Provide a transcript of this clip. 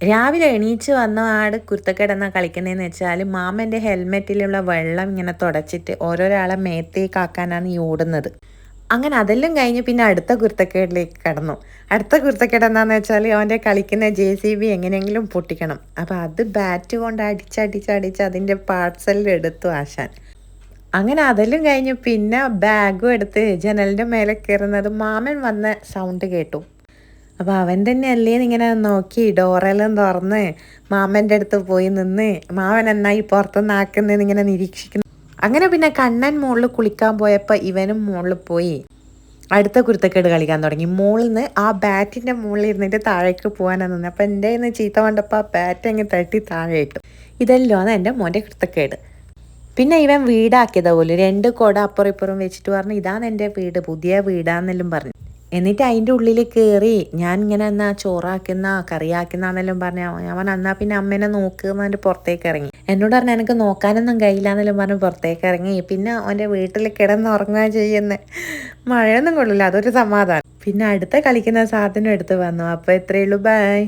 രാവിലെ എണീച്ച് വന്ന ആട് കുരുത്തക്കേടെന്നാ കളിക്കുന്നതെന്ന് വെച്ചാൽ മാമൻ്റെ ഹെൽമെറ്റിലുള്ള വെള്ളം ഇങ്ങനെ തുടച്ചിട്ട് ഓരോരാളെ മേത്തേക്കാക്കാനാണ് ഈ ഓടുന്നത്. അങ്ങനെ അതെല്ലാം കഴിഞ്ഞ് പിന്നെ അടുത്ത കുരുത്തക്കേടിലേക്ക് കടന്നു. അടുത്ത കുരുത്തക്കേട് എന്താണെന്ന് വെച്ചാൽ അവൻ്റെ കളിക്കുന്ന JCB എങ്ങനെയെങ്കിലും പൊട്ടിക്കണം. അപ്പോൾ അത് ബാറ്റ് കൊണ്ട് അടിച്ചടിച്ചടിച്ച് അതിൻ്റെ പാർട്സ് എല്ലാം എടുത്തു ആശാൻ. അങ്ങനെ അതെല്ലാം കഴിഞ്ഞ് പിന്നെ ബാഗും എടുത്ത് ജനലിൻ്റെ മേലെ കയറുന്നത് മാമൻ വന്ന സൗണ്ട് കേട്ടു. അപ്പോൾ അവൻ തന്നെയല്ലേ ഇങ്ങനെ നോക്കി ഡോറെല്ലാം തുറന്ന് മാമൻ്റെ അടുത്ത് പോയി നിന്ന് മാമൻ എന്നായി പുറത്തുനിന്ന് ആക്കുന്നതെന്ന് ഇങ്ങനെ നിരീക്ഷിക്കുന്നു. അങ്ങനെ പിന്നെ കണ്ണൻ മുകളിൽ കുളിക്കാൻ പോയപ്പോൾ ഇവനും മുകളിൽ പോയി അടുത്ത കുരുത്തക്കേട് കളിക്കാൻ തുടങ്ങി. മുകളിൽ നിന്ന് ആ ബാറ്റിൻ്റെ മുകളിൽ ഇരുന്നിട്ട് താഴേക്ക് പോകാനാണ് നിന്ന്. അപ്പോൾ എൻ്റെ നിന്ന് ചീത്ത കണ്ടപ്പോൾ ആ ബാറ്റ് അങ്ങ് തട്ടി താഴെ ഇട്ടു. ഇതെല്ലാം എൻ്റെ മോൻ്റെ കുരുത്തക്കേട്. പിന്നെ ഇവൻ വീടാക്കിയതാ പോലും 2 കുട അപ്പുറം ഇപ്പുറം വെച്ചിട്ട് പറഞ്ഞു ഇതാണ് എൻ്റെ വീട്, പുതിയ വീടാന്നെല്ലാം പറഞ്ഞു. എന്നിട്ട് അതിൻ്റെ ഉള്ളിൽ കയറി ഞാൻ ഇങ്ങനെ എന്നാ ചോറാക്കുന്ന കറിയാക്കുന്നെല്ലാം പറഞ്ഞു. അവൻ എന്നാ പിന്നെ അമ്മേനെ നോക്കുന്നതിൻ്റെ പുറത്തേക്ക് ഇറങ്ങി. എന്നോട് പറഞ്ഞു എനിക്ക് നോക്കാനൊന്നും കഴിയില്ല എന്നെല്ലാം പറഞ്ഞ് പുറത്തേക്ക് ഇറങ്ങി. പിന്നെ അവൻ്റെ വീട്ടിൽ കിടന്നുറങ്ങുക ചെയ്യുന്നത്. മഴയൊന്നും കൊള്ളില്ല, അതൊരു സമാധാനം. പിന്നെ അടുത്ത കളിക്കുന്ന സാധനം എടുത്ത് വന്നു. അപ്പോൾ ഇത്രയേ ഉള്ളൂ, ബൈ.